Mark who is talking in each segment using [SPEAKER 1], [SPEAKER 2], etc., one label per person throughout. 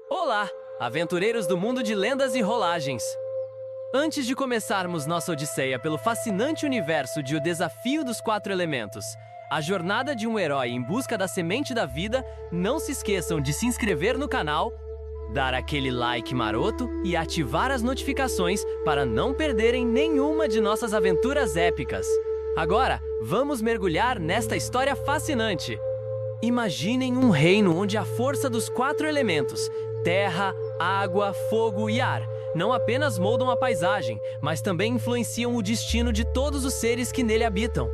[SPEAKER 1] Olá, aventureiros do mundo de lendas e rolagens! Antes de começarmos nossa odisseia pelo fascinante universo de O Desafio dos Quatro Elementos, a jornada de um herói em busca da semente da vida, não se esqueçam de se inscrever no canal, dar aquele like maroto e ativar as notificações para não perderem nenhuma de nossas aventuras épicas. Agora, vamos mergulhar nesta história fascinante. Imaginem um reino onde a força dos quatro elementos, terra, água, fogo e ar, não apenas moldam a paisagem, mas também influenciam o destino de todos os seres que nele habitam.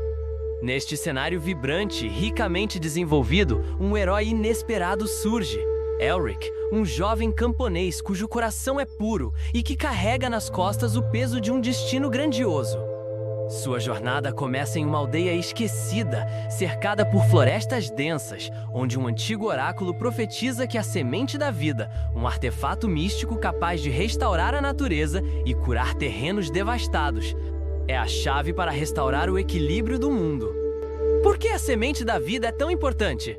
[SPEAKER 1] Neste cenário vibrante, ricamente desenvolvido, um herói inesperado surge. Elric, um jovem camponês cujo coração é puro e que carrega nas costas o peso de um destino grandioso. Sua jornada começa em uma aldeia esquecida, cercada por florestas densas, onde um antigo oráculo profetiza que a semente da vida, um artefato místico capaz de restaurar a natureza e curar terrenos devastados, é a chave para restaurar o equilíbrio do mundo. Por que a semente da vida é tão importante?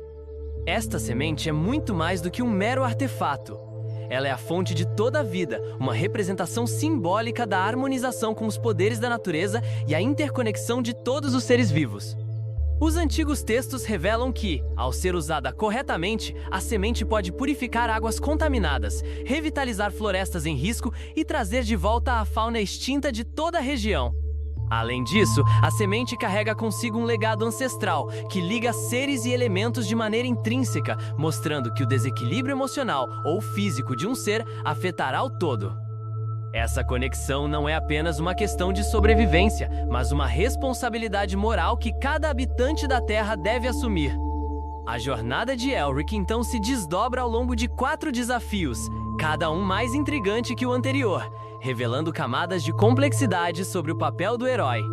[SPEAKER 1] Esta semente é muito mais do que um mero artefato. Ela é a fonte de toda a vida, uma representação simbólica da harmonização com os poderes da natureza e a interconexão de todos os seres vivos. Os antigos textos revelam que, ao ser usada corretamente, a semente pode purificar águas contaminadas, revitalizar florestas em risco e trazer de volta a fauna extinta de toda a região. Além disso, a semente carrega consigo um legado ancestral que liga seres e elementos de maneira intrínseca, mostrando que o desequilíbrio emocional ou físico de um ser afetará o todo. Essa conexão não é apenas uma questão de sobrevivência, mas uma responsabilidade moral que cada habitante da Terra deve assumir. A jornada de Elric então se desdobra ao longo de 4 desafios, cada um mais intrigante que o anterior, revelando camadas de complexidade sobre o papel do herói.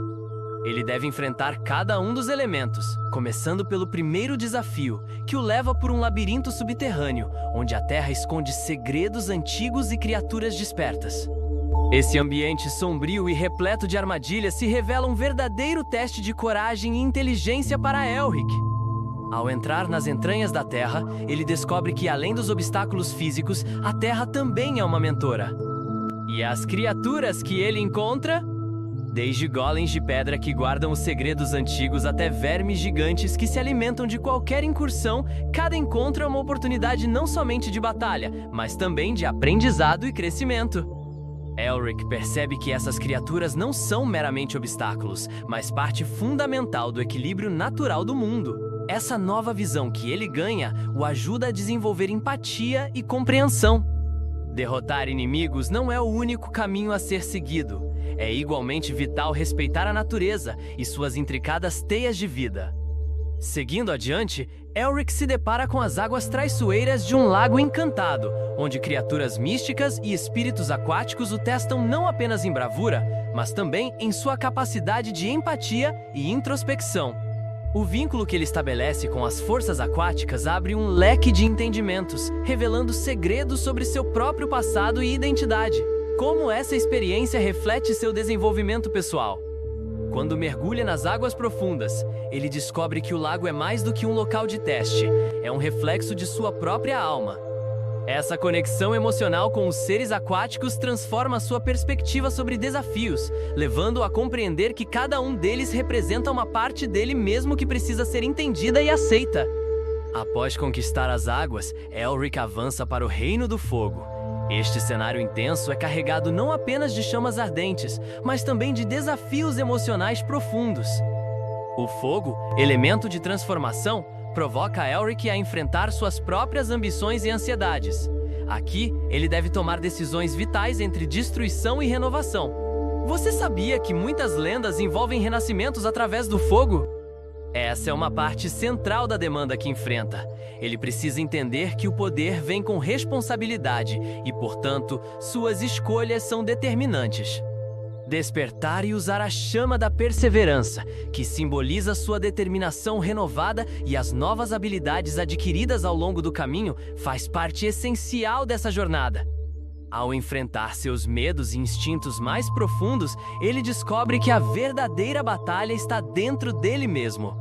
[SPEAKER 1] Ele deve enfrentar cada um dos elementos, começando pelo primeiro desafio, que o leva por um labirinto subterrâneo, onde a Terra esconde segredos antigos e criaturas despertas. Esse ambiente sombrio e repleto de armadilhas se revela um verdadeiro teste de coragem e inteligência para Elric. Ao entrar nas entranhas da Terra, ele descobre que, além dos obstáculos físicos, a Terra também é uma mentora. E as criaturas que ele encontra? Desde golems de pedra que guardam os segredos antigos até vermes gigantes que se alimentam de qualquer incursão, cada encontro é uma oportunidade não somente de batalha, mas também de aprendizado e crescimento. Elric percebe que essas criaturas não são meramente obstáculos, mas parte fundamental do equilíbrio natural do mundo. Essa nova visão que ele ganha o ajuda a desenvolver empatia e compreensão. Derrotar inimigos não é o único caminho a ser seguido. É igualmente vital respeitar a natureza e suas intricadas teias de vida. Seguindo adiante, Elric se depara com as águas traiçoeiras de um lago encantado, onde criaturas místicas e espíritos aquáticos o testam não apenas em bravura, mas também em sua capacidade de empatia e introspecção. O vínculo que ele estabelece com as forças aquáticas abre um leque de entendimentos, revelando segredos sobre seu próprio passado e identidade. Como essa experiência reflete seu desenvolvimento pessoal? Quando mergulha nas águas profundas, ele descobre que o lago é mais do que um local de teste, é um reflexo de sua própria alma. Essa conexão emocional com os seres aquáticos transforma sua perspectiva sobre desafios, levando-o a compreender que cada um deles representa uma parte dele mesmo que precisa ser entendida e aceita. Após conquistar as águas, Elric avança para o Reino do Fogo. Este cenário intenso é carregado não apenas de chamas ardentes, mas também de desafios emocionais profundos. O fogo, elemento de transformação, provoca Elric a enfrentar suas próprias ambições e ansiedades. Aqui, ele deve tomar decisões vitais entre destruição e renovação. Você sabia que muitas lendas envolvem renascimentos através do fogo? Essa é uma parte central da demanda que enfrenta. Ele precisa entender que o poder vem com responsabilidade e, portanto, suas escolhas são determinantes. Despertar e usar a chama da perseverança, que simboliza sua determinação renovada e as novas habilidades adquiridas ao longo do caminho, faz parte essencial dessa jornada. Ao enfrentar seus medos e instintos mais profundos, ele descobre que a verdadeira batalha está dentro dele mesmo.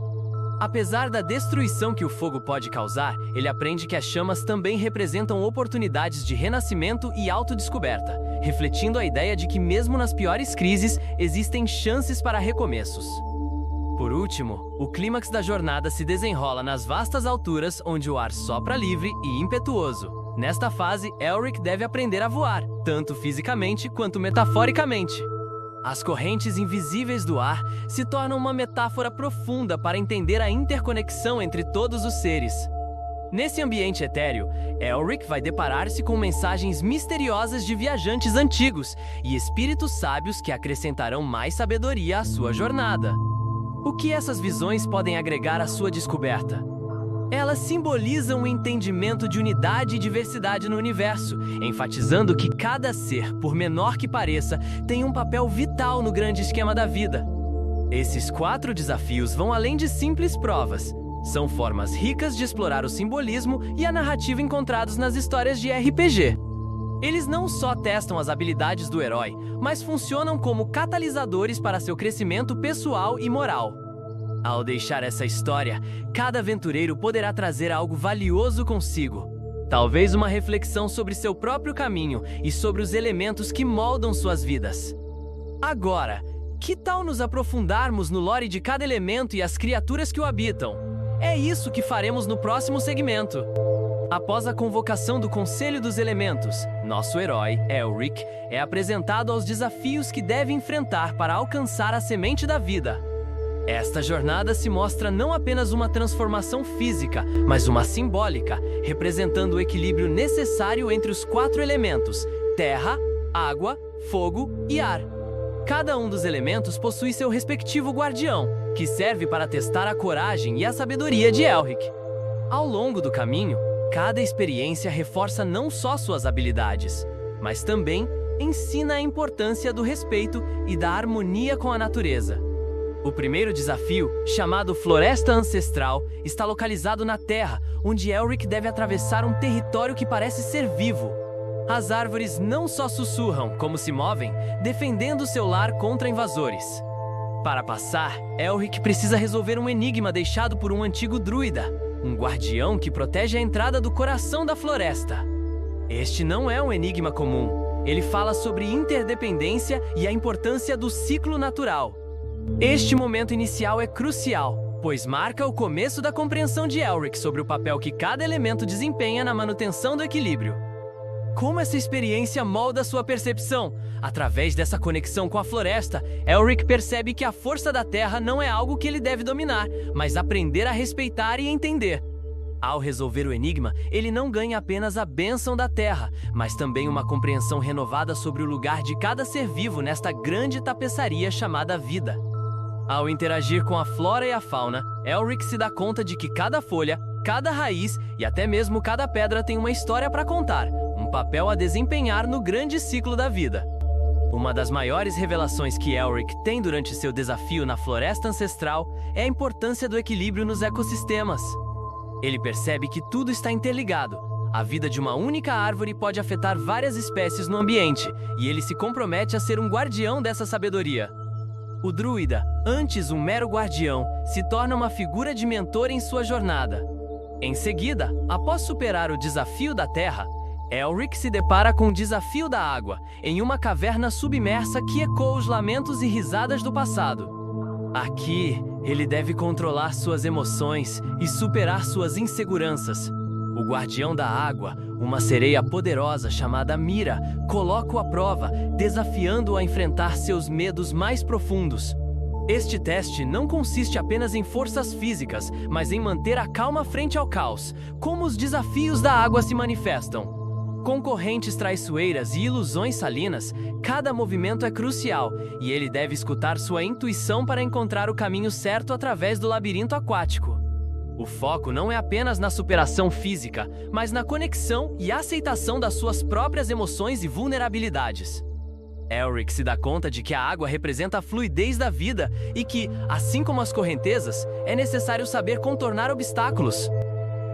[SPEAKER 1] Apesar da destruição que o fogo pode causar, ele aprende que as chamas também representam oportunidades de renascimento e autodescoberta, refletindo a ideia de que mesmo nas piores crises, existem chances para recomeços. Por último, o clímax da jornada se desenrola nas vastas alturas onde o ar sopra livre e impetuoso. Nesta fase, Elric deve aprender a voar, tanto fisicamente quanto metaforicamente. As correntes invisíveis do ar se tornam uma metáfora profunda para entender a interconexão entre todos os seres. Nesse ambiente etéreo, Elric vai deparar-se com mensagens misteriosas de viajantes antigos e espíritos sábios que acrescentarão mais sabedoria à sua jornada. O que essas visões podem agregar à sua descoberta? Elas simbolizam o entendimento de unidade e diversidade no universo, enfatizando que cada ser, por menor que pareça, tem um papel vital no grande esquema da vida. Esses 4 desafios vão além de simples provas. São formas ricas de explorar o simbolismo e a narrativa encontrados nas histórias de RPG. Eles não só testam as habilidades do herói, mas funcionam como catalisadores para seu crescimento pessoal e moral. Ao deixar essa história, cada aventureiro poderá trazer algo valioso consigo. Talvez uma reflexão sobre seu próprio caminho e sobre os elementos que moldam suas vidas. Agora, que tal nos aprofundarmos no lore de cada elemento e as criaturas que o habitam? É isso que faremos no próximo segmento. Após a convocação do Conselho dos Elementos, nosso herói, Elric, é apresentado aos desafios que deve enfrentar para alcançar a semente da vida. Esta jornada se mostra não apenas uma transformação física, mas uma simbólica, representando o equilíbrio necessário entre os 4 elementos: terra, água, fogo e ar. Cada um dos elementos possui seu respectivo guardião, que serve para testar a coragem e a sabedoria de Elric. Ao longo do caminho, cada experiência reforça não só suas habilidades, mas também ensina a importância do respeito e da harmonia com a natureza. O primeiro desafio, chamado Floresta Ancestral, está localizado na Terra, onde Elric deve atravessar um território que parece ser vivo. As árvores não só sussurram, como se movem, defendendo seu lar contra invasores. Para passar, Elric precisa resolver um enigma deixado por um antigo druida, um guardião que protege a entrada do coração da floresta. Este não é um enigma comum. Ele fala sobre interdependência e a importância do ciclo natural. Este momento inicial é crucial, pois marca o começo da compreensão de Elric sobre o papel que cada elemento desempenha na manutenção do equilíbrio. Como essa experiência molda sua percepção? Através dessa conexão com a floresta, Elric percebe que a força da terra não é algo que ele deve dominar, mas aprender a respeitar e entender. Ao resolver o enigma, ele não ganha apenas a bênção da terra, mas também uma compreensão renovada sobre o lugar de cada ser vivo nesta grande tapeçaria chamada vida. Ao interagir com a flora e a fauna, Elric se dá conta de que cada folha, cada raiz e até mesmo cada pedra tem uma história para contar, um papel a desempenhar no grande ciclo da vida. Uma das maiores revelações que Elric tem durante seu desafio na Floresta Ancestral é a importância do equilíbrio nos ecossistemas. Ele percebe que tudo está interligado. A vida de uma única árvore pode afetar várias espécies no ambiente, e ele se compromete a ser um guardião dessa sabedoria. O druida, antes um mero guardião, se torna uma figura de mentor em sua jornada. Em seguida, após superar o desafio da terra, Elric se depara com o desafio da água, em uma caverna submersa que ecoa os lamentos e risadas do passado. Aqui, ele deve controlar suas emoções e superar suas inseguranças. O guardião da água, uma sereia poderosa chamada Mira, coloca-o à prova, desafiando-o a enfrentar seus medos mais profundos. Este teste não consiste apenas em forças físicas, mas em manter a calma frente ao caos, como os desafios da água se manifestam. Com correntes traiçoeiras e ilusões salinas, cada movimento é crucial, e ele deve escutar sua intuição para encontrar o caminho certo através do labirinto aquático. O foco não é apenas na superação física, mas na conexão e aceitação das suas próprias emoções e vulnerabilidades. Elric se dá conta de que a água representa a fluidez da vida e que, assim como as correntezas, é necessário saber contornar obstáculos.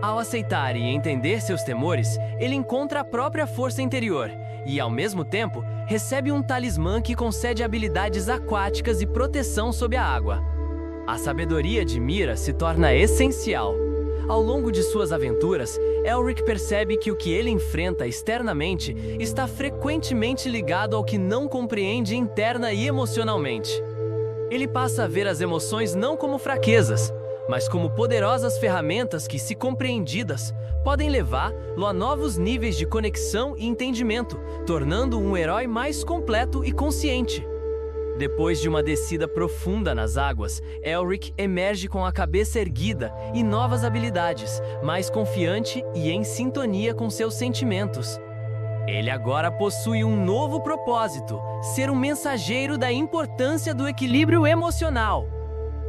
[SPEAKER 1] Ao aceitar e entender seus temores, ele encontra a própria força interior e, ao mesmo tempo, recebe um talismã que concede habilidades aquáticas e proteção sob a água. A sabedoria de Mira se torna essencial. Ao longo de suas aventuras, Elric percebe que o que ele enfrenta externamente está frequentemente ligado ao que não compreende interna e emocionalmente. Ele passa a ver as emoções não como fraquezas, mas como poderosas ferramentas que, se compreendidas, podem levá-lo a novos níveis de conexão e entendimento, tornando-o um herói mais completo e consciente. Depois de uma descida profunda nas águas, Elric emerge com a cabeça erguida e novas habilidades, mais confiante e em sintonia com seus sentimentos. Ele agora possui um novo propósito: ser um mensageiro da importância do equilíbrio emocional.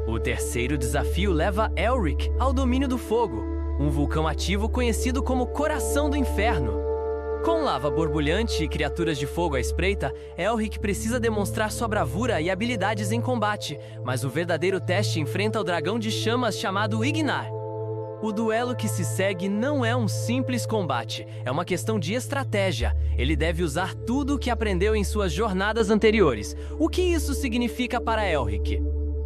[SPEAKER 1] O terceiro desafio leva Elric ao domínio do fogo, um vulcão ativo conhecido como Coração do Inferno. Com lava borbulhante e criaturas de fogo à espreita, Elric precisa demonstrar sua bravura e habilidades em combate, mas o verdadeiro teste enfrenta o dragão de chamas chamado Ignar. O duelo que se segue não é um simples combate, é uma questão de estratégia. Ele deve usar tudo o que aprendeu em suas jornadas anteriores. O que isso significa para Elric?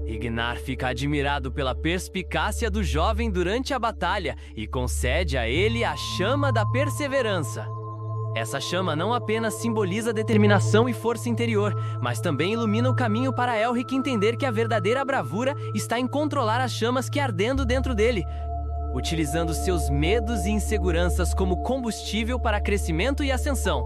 [SPEAKER 1] Ignar fica admirado pela perspicácia do jovem durante a batalha e concede a ele a chama da perseverança. Essa chama não apenas simboliza determinação e força interior, mas também ilumina o caminho para Elric entender que a verdadeira bravura está em controlar as chamas que ardendo dentro dele, utilizando seus medos e inseguranças como combustível para crescimento e ascensão.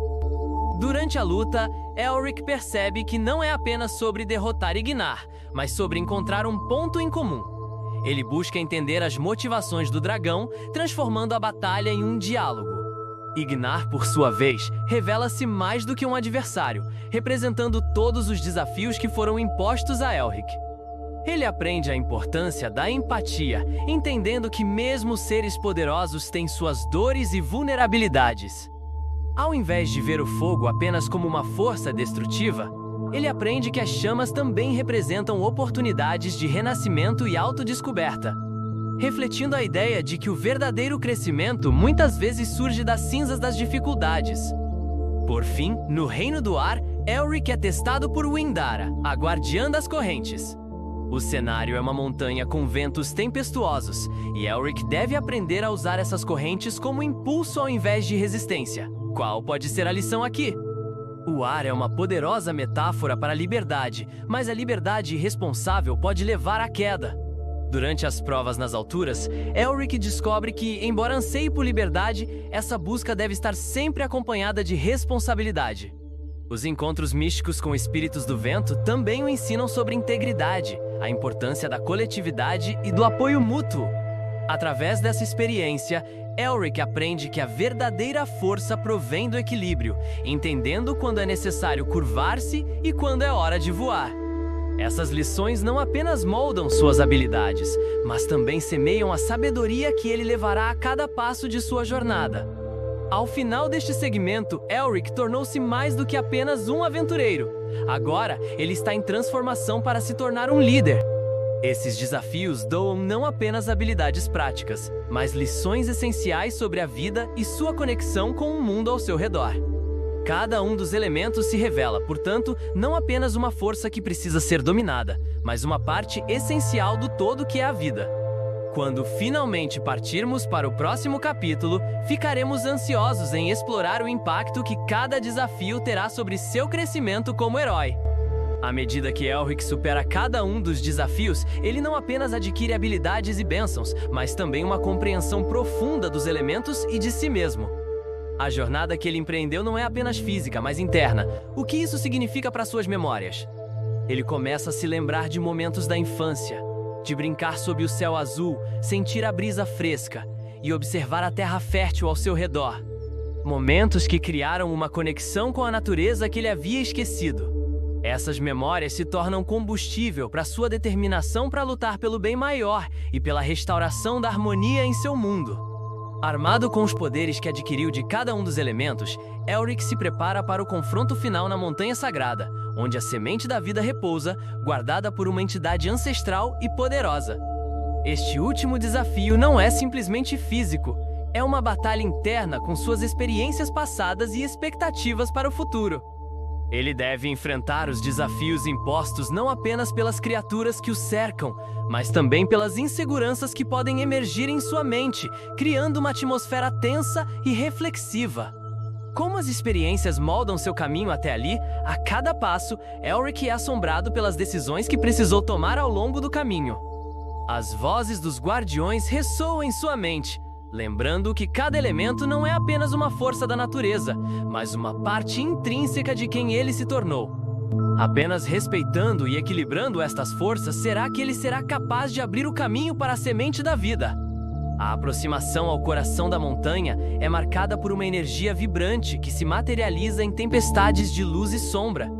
[SPEAKER 1] Durante a luta, Elric percebe que não é apenas sobre derrotar Ignar, mas sobre encontrar um ponto em comum. Ele busca entender as motivações do dragão, transformando a batalha em um diálogo. Ignar, por sua vez, revela-se mais do que um adversário, representando todos os desafios que foram impostos a Elric. Ele aprende a importância da empatia, entendendo que mesmo seres poderosos têm suas dores e vulnerabilidades. Ao invés de ver o fogo apenas como uma força destrutiva, ele aprende que as chamas também representam oportunidades de renascimento e autodescoberta, refletindo a ideia de que o verdadeiro crescimento muitas vezes surge das cinzas das dificuldades. Por fim, no Reino do Ar, Elric é testado por Windara, a guardiã das correntes. O cenário é uma montanha com ventos tempestuosos, e Elric deve aprender a usar essas correntes como impulso ao invés de resistência. Qual pode ser a lição aqui? O ar é uma poderosa metáfora para a liberdade, mas a liberdade irresponsável pode levar à queda. Durante as provas nas alturas, Elric descobre que, embora anseie por liberdade, essa busca deve estar sempre acompanhada de responsabilidade. Os encontros místicos com espíritos do vento também o ensinam sobre integridade, a importância da coletividade e do apoio mútuo. Através dessa experiência, Elric aprende que a verdadeira força provém do equilíbrio, entendendo quando é necessário curvar-se e quando é hora de voar. Essas lições não apenas moldam suas habilidades, mas também semeiam a sabedoria que ele levará a cada passo de sua jornada. Ao final deste segmento, Elric tornou-se mais do que apenas um aventureiro. Agora, ele está em transformação para se tornar um líder. Esses desafios doam não apenas habilidades práticas, mas lições essenciais sobre a vida e sua conexão com o mundo ao seu redor. Cada um dos elementos se revela, portanto, não apenas uma força que precisa ser dominada, mas uma parte essencial do todo que é a vida. Quando finalmente partirmos para o próximo capítulo, ficaremos ansiosos em explorar o impacto que cada desafio terá sobre seu crescimento como herói. À medida que Elric supera cada um dos desafios, ele não apenas adquire habilidades e bênçãos, mas também uma compreensão profunda dos elementos e de si mesmo. A jornada que ele empreendeu não é apenas física, mas interna. O que isso significa para suas memórias? Ele começa a se lembrar de momentos da infância, de brincar sob o céu azul, sentir a brisa fresca e observar a terra fértil ao seu redor. Momentos que criaram uma conexão com a natureza que ele havia esquecido. Essas memórias se tornam combustível para sua determinação para lutar pelo bem maior e pela restauração da harmonia em seu mundo. Armado com os poderes que adquiriu de cada um dos elementos, Elric se prepara para o confronto final na Montanha Sagrada, onde a semente da vida repousa, guardada por uma entidade ancestral e poderosa. Este último desafio não é simplesmente físico, é uma batalha interna com suas experiências passadas e expectativas para o futuro. Ele deve enfrentar os desafios impostos não apenas pelas criaturas que o cercam, mas também pelas inseguranças que podem emergir em sua mente, criando uma atmosfera tensa e reflexiva. Como as experiências moldam seu caminho até ali, a cada passo, Elric é assombrado pelas decisões que precisou tomar ao longo do caminho. As vozes dos guardiões ressoam em sua mente, lembrando que cada elemento não é apenas uma força da natureza, mas uma parte intrínseca de quem ele se tornou. Apenas respeitando e equilibrando estas forças, será que ele será capaz de abrir o caminho para a semente da vida? A aproximação ao coração da montanha é marcada por uma energia vibrante que se materializa em tempestades de luz e sombra.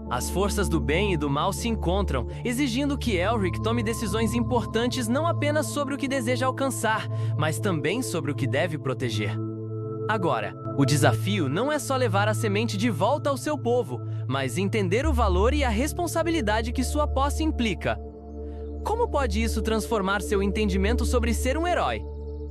[SPEAKER 1] As forças do bem e do mal se encontram, exigindo que Elric tome decisões importantes não apenas sobre o que deseja alcançar, mas também sobre o que deve proteger. Agora, o desafio não é só levar a semente de volta ao seu povo, mas entender o valor e a responsabilidade que sua posse implica. Como pode isso transformar seu entendimento sobre ser um herói?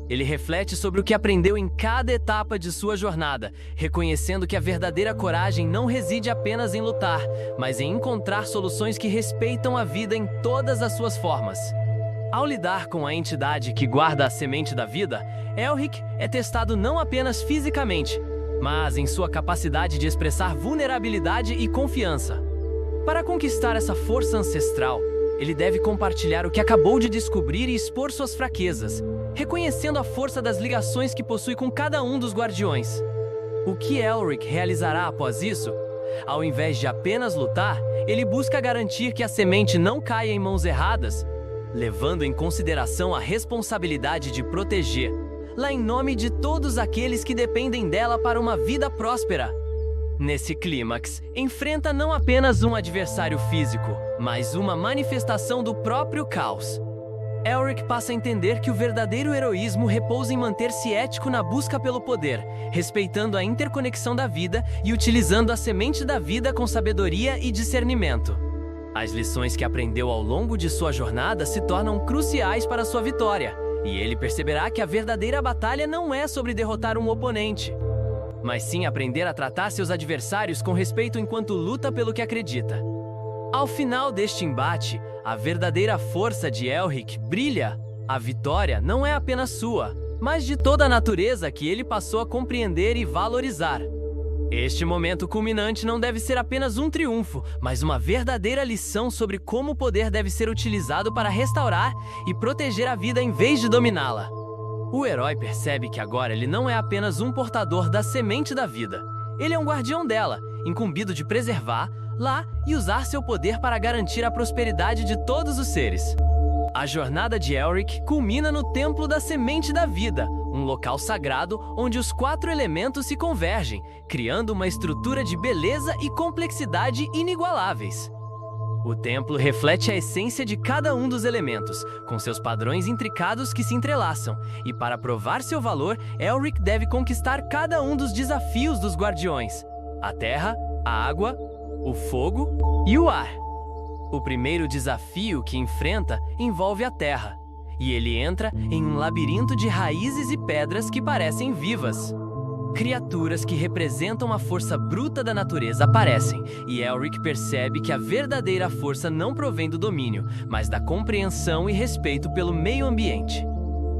[SPEAKER 1] Ele reflete sobre o que aprendeu em cada etapa de sua jornada, reconhecendo que a verdadeira coragem não reside apenas em lutar, mas em encontrar soluções que respeitam a vida em todas as suas formas. Ao lidar com a entidade que guarda a semente da vida, Elric é testado não apenas fisicamente, mas em sua capacidade de expressar vulnerabilidade e confiança. Para conquistar essa força ancestral, ele deve compartilhar o que acabou de descobrir e expor suas fraquezas, reconhecendo a força das ligações que possui com cada um dos guardiões. O que Elric realizará após isso? Ao invés de apenas lutar, ele busca garantir que a semente não caia em mãos erradas, levando em consideração a responsabilidade de proteger, lá em nome de todos aqueles que dependem dela para uma vida próspera. Nesse clímax, enfrenta não apenas um adversário físico, mas uma manifestação do próprio caos. Elric passa a entender que o verdadeiro heroísmo repousa em manter-se ético na busca pelo poder, respeitando a interconexão da vida e utilizando a semente da vida com sabedoria e discernimento. As lições que aprendeu ao longo de sua jornada se tornam cruciais para sua vitória, e ele perceberá que a verdadeira batalha não é sobre derrotar um oponente, mas sim aprender a tratar seus adversários com respeito enquanto luta pelo que acredita. Ao final deste embate, a verdadeira força de Elric brilha. A vitória não é apenas sua, mas de toda a natureza que ele passou a compreender e valorizar. Este momento culminante não deve ser apenas um triunfo, mas uma verdadeira lição sobre como o poder deve ser utilizado para restaurar e proteger a vida em vez de dominá-la. O herói percebe que agora ele não é apenas um portador da semente da vida. Ele é um guardião dela, incumbido de preservar, lá e usar seu poder para garantir a prosperidade de todos os seres. A jornada de Elric culmina no Templo da Semente da Vida, um local sagrado onde os 4 elementos se convergem, criando uma estrutura de beleza e complexidade inigualáveis. O templo reflete a essência de cada um dos elementos, com seus padrões intricados que se entrelaçam, e para provar seu valor, Elric deve conquistar cada um dos desafios dos guardiões: a terra, a água, o fogo e o ar. O primeiro desafio que enfrenta envolve a terra, e ele entra em um labirinto de raízes e pedras que parecem vivas. Criaturas que representam a força bruta da natureza aparecem, e Elric percebe que a verdadeira força não provém do domínio, mas da compreensão e respeito pelo meio ambiente.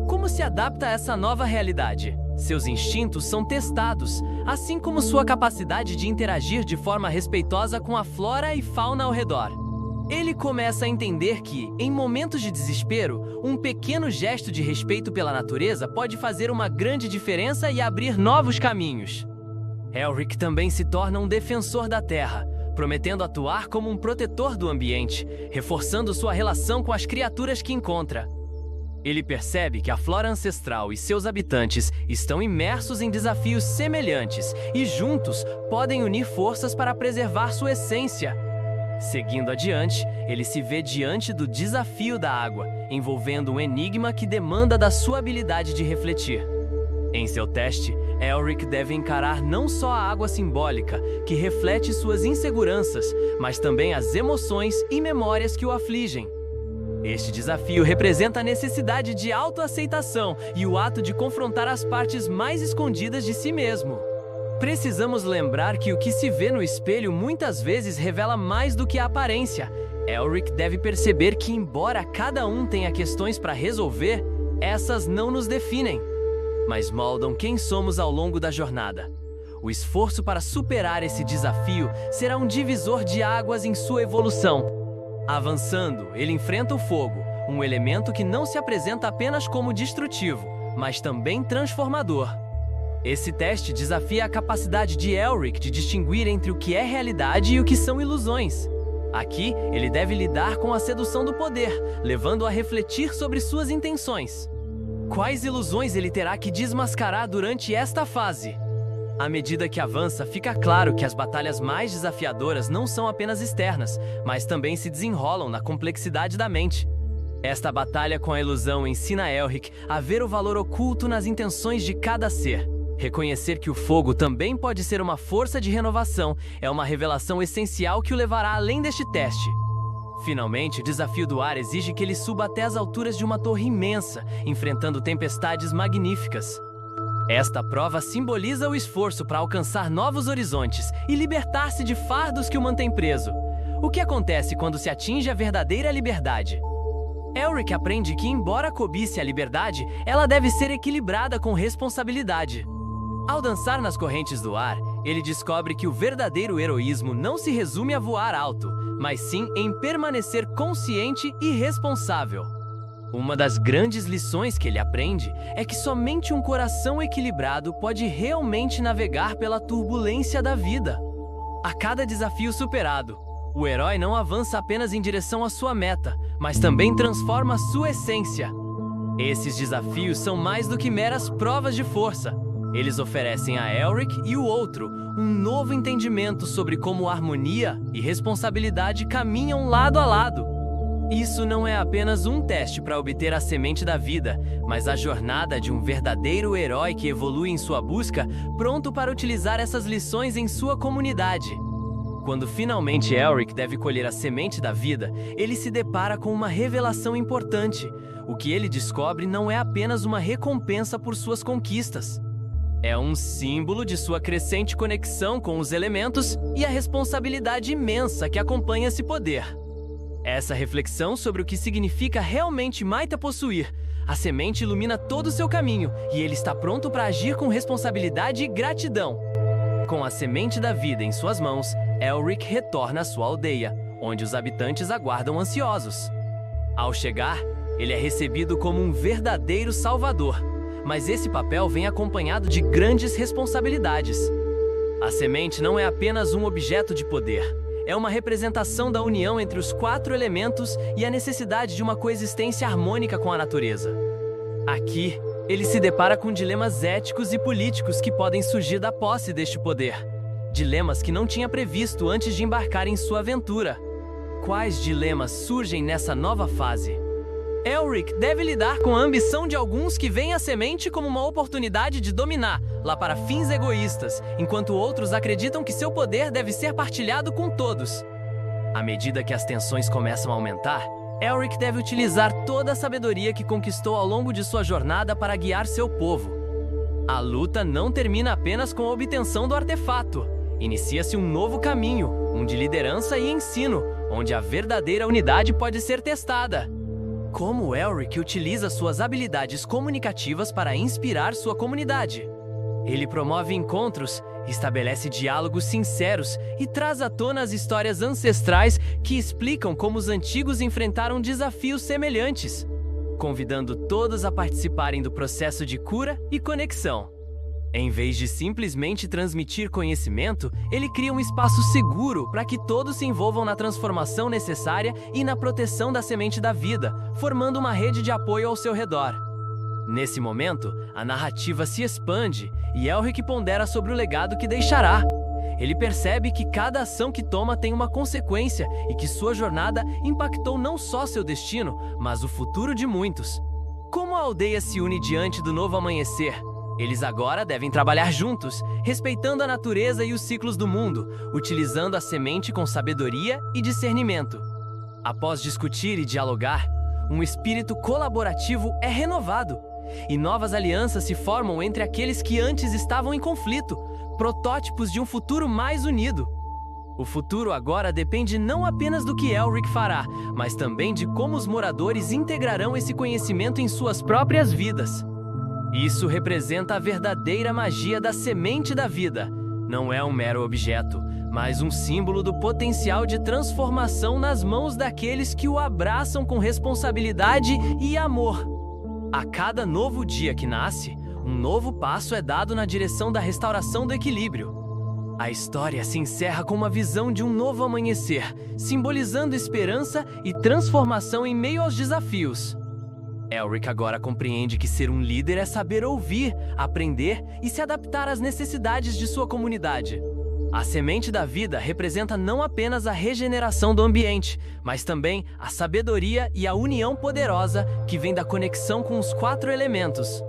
[SPEAKER 1] Como se adapta a essa nova realidade? Seus instintos são testados, assim como sua capacidade de interagir de forma respeitosa com a flora e fauna ao redor. Ele começa a entender que, em momentos de desespero, um pequeno gesto de respeito pela natureza pode fazer uma grande diferença e abrir novos caminhos. Elric também se torna um defensor da terra, prometendo atuar como um protetor do ambiente, reforçando sua relação com as criaturas que encontra. Ele percebe que a flora ancestral e seus habitantes estão imersos em desafios semelhantes e juntos podem unir forças para preservar sua essência. Seguindo adiante, ele se vê diante do desafio da água, envolvendo um enigma que demanda da sua habilidade de refletir. Em seu teste, Elric deve encarar não só a água simbólica, que reflete suas inseguranças, mas também as emoções e memórias que o afligem. Este desafio representa a necessidade de autoaceitação e o ato de confrontar as partes mais escondidas de si mesmo. Precisamos lembrar que o que se vê no espelho muitas vezes revela mais do que a aparência. Elric deve perceber que, embora cada um tenha questões para resolver, essas não nos definem, mas moldam quem somos ao longo da jornada. O esforço para superar esse desafio será um divisor de águas em sua evolução. Avançando, ele enfrenta o fogo, um elemento que não se apresenta apenas como destrutivo, mas também transformador. Esse teste desafia a capacidade de Elric de distinguir entre o que é realidade e o que são ilusões. Aqui, ele deve lidar com a sedução do poder, levando-o a refletir sobre suas intenções. Quais ilusões ele terá que desmascarar durante esta fase? À medida que avança, fica claro que as batalhas mais desafiadoras não são apenas externas, mas também se desenrolam na complexidade da mente. Esta batalha com a ilusão ensina Elric a ver o valor oculto nas intenções de cada ser. Reconhecer que o fogo também pode ser uma força de renovação é uma revelação essencial que o levará além deste teste. Finalmente, o desafio do ar exige que ele suba até as alturas de uma torre imensa, enfrentando tempestades magníficas. Esta prova simboliza o esforço para alcançar novos horizontes e libertar-se de fardos que o mantêm preso. O que acontece quando se atinge a verdadeira liberdade? Elric aprende que, embora cobice a liberdade, ela deve ser equilibrada com responsabilidade. Ao dançar nas correntes do ar, ele descobre que o verdadeiro heroísmo não se resume a voar alto, mas sim em permanecer consciente e responsável. Uma das grandes lições que ele aprende é que somente um coração equilibrado pode realmente navegar pela turbulência da vida. A cada desafio superado, o herói não avança apenas em direção à sua meta, mas também transforma sua essência. Esses desafios são mais do que meras provas de força. Eles oferecem a Elric e o outro um novo entendimento sobre como harmonia e responsabilidade caminham lado a lado. Isso não é apenas um teste para obter a semente da vida, mas a jornada de um verdadeiro herói que evolui em sua busca, pronto para utilizar essas lições em sua comunidade. Quando finalmente Elric deve colher a semente da vida, ele se depara com uma revelação importante. O que ele descobre não é apenas uma recompensa por suas conquistas. É um símbolo de sua crescente conexão com os elementos e a responsabilidade imensa que acompanha esse poder. Essa reflexão sobre o que significa realmente Maita possuir. A semente ilumina todo o seu caminho e ele está pronto para agir com responsabilidade e gratidão. Com a semente da vida em suas mãos, Elric retorna à sua aldeia, onde os habitantes aguardam ansiosos. Ao chegar, ele é recebido como um verdadeiro salvador. Mas esse papel vem acompanhado de grandes responsabilidades. A semente não é apenas um objeto de poder. É uma representação da união entre os 4 elementos e a necessidade de uma coexistência harmônica com a natureza. Aqui, ele se depara com dilemas éticos e políticos que podem surgir da posse deste poder. Dilemas que não tinha previsto antes de embarcar em sua aventura. Quais dilemas surgem nessa nova fase? Elric deve lidar com a ambição de alguns que veem a semente como uma oportunidade de dominar, lá para fins egoístas, enquanto outros acreditam que seu poder deve ser partilhado com todos. À medida que as tensões começam a aumentar, Elric deve utilizar toda a sabedoria que conquistou ao longo de sua jornada para guiar seu povo. A luta não termina apenas com a obtenção do artefato. Inicia-se um novo caminho, um de liderança e ensino, onde a verdadeira unidade pode ser testada. Como Elric utiliza suas habilidades comunicativas para inspirar sua comunidade? Ele promove encontros, estabelece diálogos sinceros e traz à tona as histórias ancestrais que explicam como os antigos enfrentaram desafios semelhantes, convidando todos a participarem do processo de cura e conexão. Em vez de simplesmente transmitir conhecimento, ele cria um espaço seguro para que todos se envolvam na transformação necessária e na proteção da semente da vida, formando uma rede de apoio ao seu redor. Nesse momento, a narrativa se expande e Elric pondera sobre o legado que deixará. Ele percebe que cada ação que toma tem uma consequência e que sua jornada impactou não só seu destino, mas o futuro de muitos. Como a aldeia se une diante do novo amanhecer? Eles agora devem trabalhar juntos, respeitando a natureza e os ciclos do mundo, utilizando a semente com sabedoria e discernimento. Após discutir e dialogar, um espírito colaborativo é renovado, e novas alianças se formam entre aqueles que antes estavam em conflito, protótipos de um futuro mais unido. O futuro agora depende não apenas do que Elric fará, mas também de como os moradores integrarão esse conhecimento em suas próprias vidas. Isso representa a verdadeira magia da semente da vida. Não é um mero objeto, mas um símbolo do potencial de transformação nas mãos daqueles que o abraçam com responsabilidade e amor. A cada novo dia que nasce, um novo passo é dado na direção da restauração do equilíbrio. A história se encerra com uma visão de um novo amanhecer, simbolizando esperança e transformação em meio aos desafios. Elric agora compreende que ser um líder é saber ouvir, aprender e se adaptar às necessidades de sua comunidade. A semente da vida representa não apenas a regeneração do ambiente, mas também a sabedoria e a união poderosa que vem da conexão com os 4 elementos.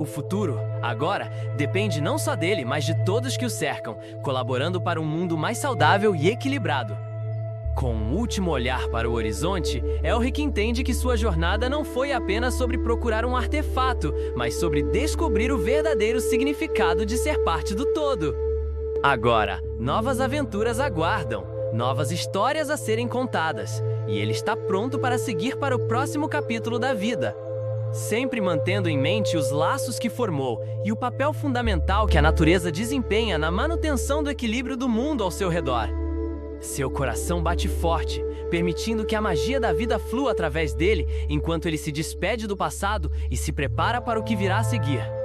[SPEAKER 1] O futuro, agora, depende não só dele, mas de todos que o cercam, colaborando para um mundo mais saudável e equilibrado. Com um último olhar para o horizonte, Elric entende que sua jornada não foi apenas sobre procurar um artefato, mas sobre descobrir o verdadeiro significado de ser parte do todo. Agora, novas aventuras aguardam, novas histórias a serem contadas, e ele está pronto para seguir para o próximo capítulo da vida. Sempre mantendo em mente os laços que formou e o papel fundamental que a natureza desempenha na manutenção do equilíbrio do mundo ao seu redor. Seu coração bate forte, permitindo que a magia da vida flua através dele enquanto ele se despede do passado e se prepara para o que virá a seguir.